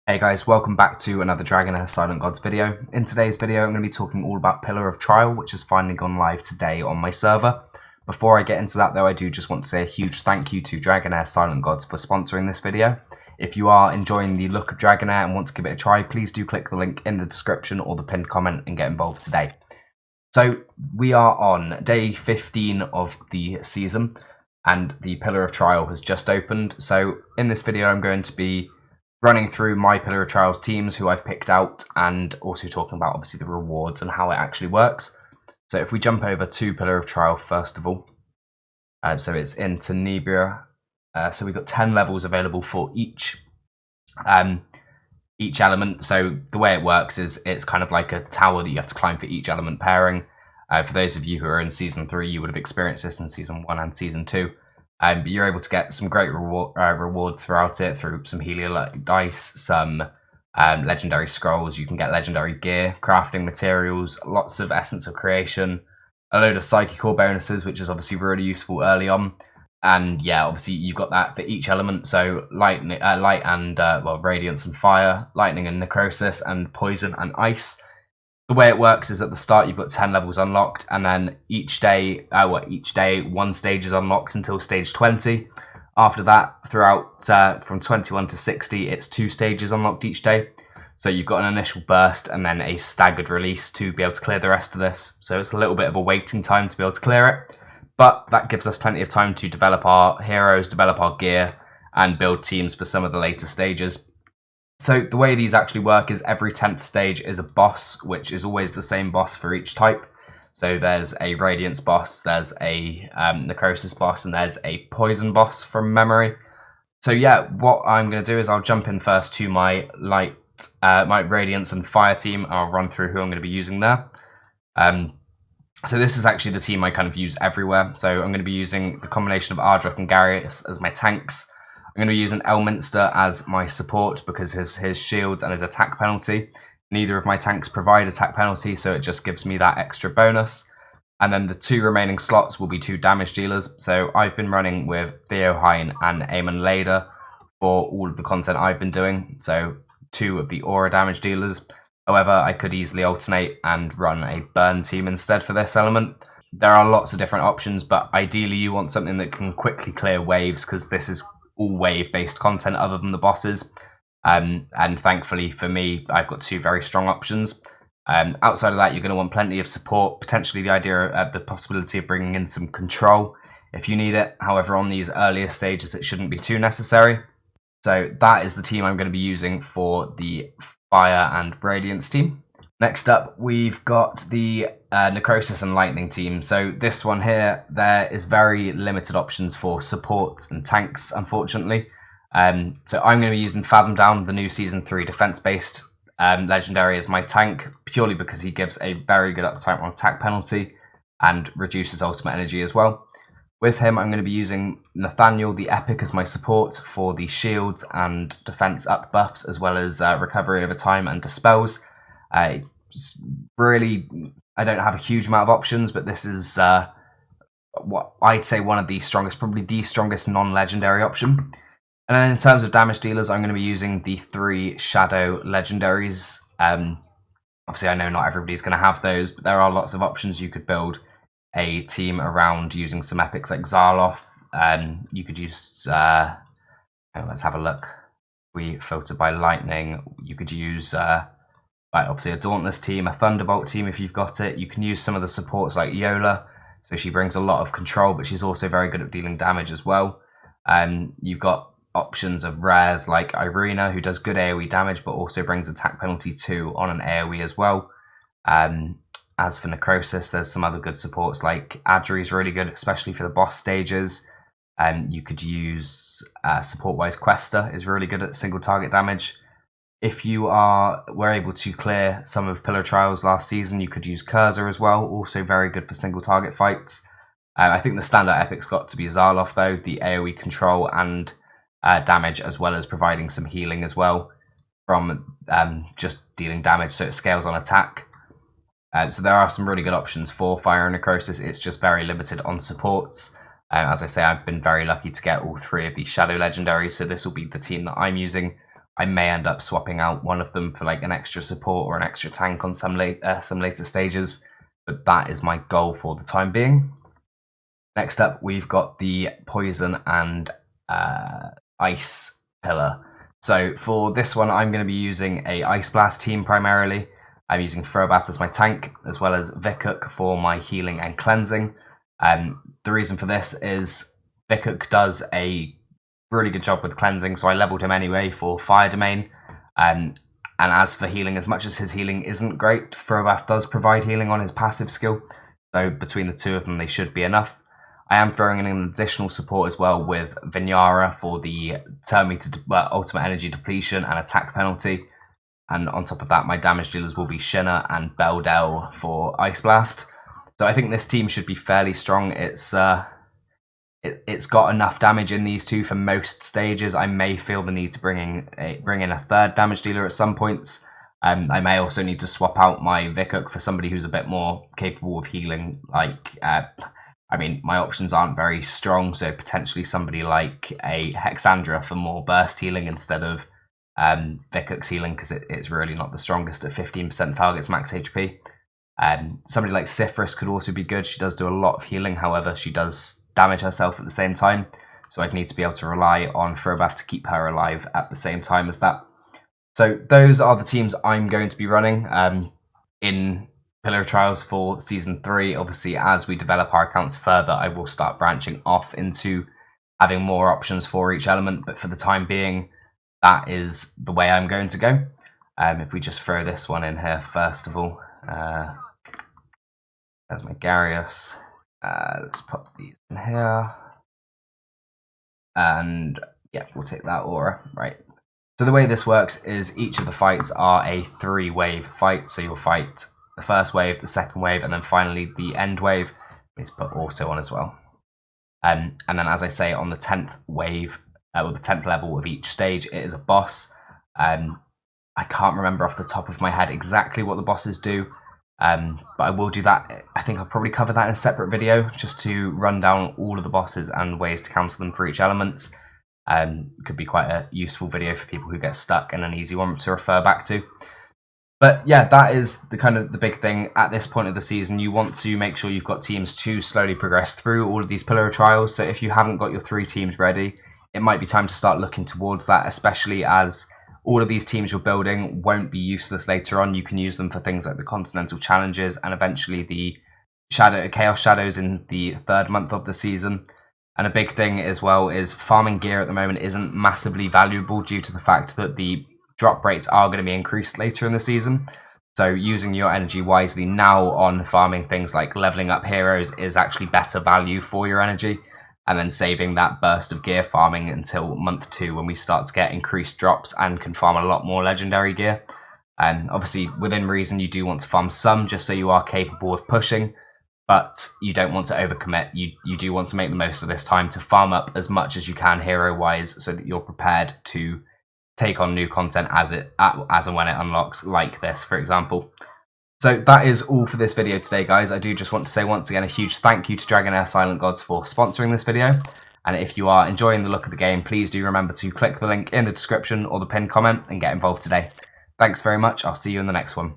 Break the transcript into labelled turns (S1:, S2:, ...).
S1: Hey guys, welcome back to another Dragonheir Silent Gods video. In today's video I'm going to be talking all about Pillar of Trial, which has finally gone live today on my server. Before I get into that though, I do just want to say a huge thank you to Dragonheir Silent Gods for sponsoring this video. If you are enjoying the look of Dragonheir and want to give it a try, please do click the link in the description or the pinned comment and get involved today. So we are on day 15 of the season and the Pillar of Trial has just opened. So in this video I'm going to be running through my Pillar of Trials teams who I've picked out and also talking about obviously the rewards and how it actually works. So if we jump over to Pillar of Trial first of all, so it's in Tenebria. So we've got 10 levels available for each element. So the way it works is it's kind of like a tower that you have to climb for each element pairing. For those of you who are in Season 3, you would have experienced this in Season 1 and Season 2. But you're able to get some great rewards throughout it through some Helio dice, some legendary scrolls. You can get legendary gear, crafting materials, lots of Essence of Creation, a load of Psychic Core bonuses, which is obviously really useful early on. And yeah, obviously you've got that for each element. So light and radiance and fire, lightning and necrosis, and poison and ice. The way it works is at the start you've got 10 levels unlocked, and then each day one stage is unlocked until stage 20. After that, throughout from 21 to 60, it's 2 stages unlocked each day. So you've got an initial burst and then a staggered release to be able to clear the rest of this. So it's a little bit of a waiting time to be able to clear it, but that gives us plenty of time to develop our heroes, develop our gear, and build teams for some of the later stages. So the way these actually work is every 10th stage is a boss, which is always the same boss for each type. So there's a Radiance boss, there's a Necrosis boss, and there's a Poison boss from memory. So yeah, what I'm going to do is I'll jump in first to my my Radiance and Fire team, and I'll run through who I'm going to be using there. So this is actually the team I kind of use everywhere. So I'm going to be using the combination of Ardroth and Garius as my tanks. I'm going to be using Elminster as my support because of his shields and his attack penalty. Neither of my tanks provide attack penalty, so it just gives me that extra bonus. And then the 2 remaining slots will be 2 damage dealers. So I've been running with Theohine and Aemon Lader for all of the content I've been doing. So 2 of the aura damage dealers. However, I could easily alternate and run a burn team instead for this element. There are lots of different options, but ideally you want something that can quickly clear waves because this is all wave-based content other than the bosses. And thankfully for me, I've got 2 very strong options. Outside of that, you're going to want plenty of support, potentially the possibility of bringing in some control if you need it. However, on these earlier stages, it shouldn't be too necessary. So that is the team I'm going to be using for the Fire and Radiance team. Next up, we've got the Necrosis and Lightning team. So this one here, there is very limited options for support and tanks, unfortunately. So I'm going to be using Fathom Down, the new Season 3 defense-based legendary, as my tank, purely because he gives a very good uptime on attack penalty and reduces ultimate energy as well. With him, I'm going to be using Nathaniel the Epic as my support for the shields and defense up buffs, as well as recovery over time and dispels. Really, I don't have a huge amount of options, but this is what I'd say one of the strongest, probably the strongest non-legendary option. And then in terms of damage dealers, I'm going to be using the 3 shadow legendaries. Obviously, I know not everybody's going to have those, but there are lots of options. You could build a team around using some epics like Zarloth. You could use, let's have a look. We filter by lightning. You could use obviously a Dauntless team, a Thunderbolt team if you've got it. You can use some of the supports like Yola, so she brings a lot of control, but she's also very good at dealing damage as well. You've got options of rares like Irina, who does good AoE damage, but also brings attack penalty 2 on an AoE as well. As for Necrosis, there's some other good supports like Adri's really good, especially for the boss stages. You could use support-wise Questa is really good at single target damage. If you were able to clear some of Pillar Trials last season, you could use Cursor as well, also very good for single target fights. I think the standout epic's got to be Zarloth though, the AoE control and damage, as well as providing some healing as well from just dealing damage, so it scales on attack. So there are some really good options for Fire and Necrosis. It's just very limited on supports. As I say, I've been very lucky to get all 3 of the Shadow Legendaries, so this will be the team that I'm using. I may end up swapping out one of them for like an extra support or an extra tank on some later stages, but that is my goal for the time being. Next up, we've got the poison and ice pillar. So for this one, I'm going to be using a Ice Blast team primarily. I'm using Frobath as my tank, as well as Vikuk for my healing and cleansing. The reason for this is Vikuk does a really good job with cleansing, so I leveled him anyway for Fire Domain. And as for healing, as much as his healing isn't great, Frobath does provide healing on his passive skill. So between the two of them, they should be enough. I am throwing in an additional support as well with Vinyara for the turn meter ultimate energy depletion and attack penalty. And on top of that, my damage dealers will be Shinna and Beldel for Ice Blast. So I think this team should be fairly strong. It's got enough damage in these two for most stages. I may feel the need to bring in a third damage dealer at some points. I may also need to swap out my Vikuk for somebody who's a bit more capable of healing. I mean, my options aren't very strong, so potentially somebody like a Hexandra for more burst healing instead of Vikuk's healing, because it's really not the strongest at 15% targets max HP. Somebody like Sifris could also be good. She does do a lot of healing, however, she does damage herself at the same time, so I'd need to be able to rely on Frobath to keep her alive at the same time as that. So those are the teams I'm going to be running in Pillar Trials for Season 3. Obviously, as we develop our accounts further, I will start branching off into having more options for each element, but for the time being, that is the way I'm going to go. If we just throw this one in here, first of all, there's my Garius. Let's put these in here. And yeah, we'll take that aura, right. So the way this works is each of the fights are a 3-wave fight, so you'll fight the first wave, the second wave, and then finally the end wave. Let's put also on as well. And then, as I say, on the 10th wave, or the 10th level of each stage, it is a boss. I can't remember off the top of my head exactly what the bosses do, but I will do that. I think I'll probably cover that in a separate video, just to run down all of the bosses and ways to counter them for each elements. Could be quite a useful video for people who get stuck, and an easy one to refer back to. But yeah, that is the big thing at this point of the season. You want to make sure you've got teams to slowly progress through all of these Pillar of Trials. So if you haven't got your 3 teams ready, it might be time to start looking towards that, especially as all of these teams you're building won't be useless later on. You can use them for things like the Continental Challenges and eventually the Chaos Shadows in the 3rd month of the season. And a big thing as well is farming gear at the moment isn't massively valuable due to the fact that the drop rates are going to be increased later in the season. So using your energy wisely now on farming things like leveling up heroes is actually better value for your energy, and then saving that burst of gear farming until month 2 when we start to get increased drops and can farm a lot more legendary gear. And obviously within reason you do want to farm some just so you are capable of pushing, but you don't want to overcommit. You do want to make the most of this time to farm up as much as you can hero wise so that you're prepared to take on new content as and when it unlocks, like this, for example. So that is all for this video today, guys. I do just want to say once again a huge thank you to Dragonheir Silent Gods for sponsoring this video. And if you are enjoying the look of the game, please do remember to click the link in the description or the pinned comment and get involved today. Thanks very much. I'll see you in the next one.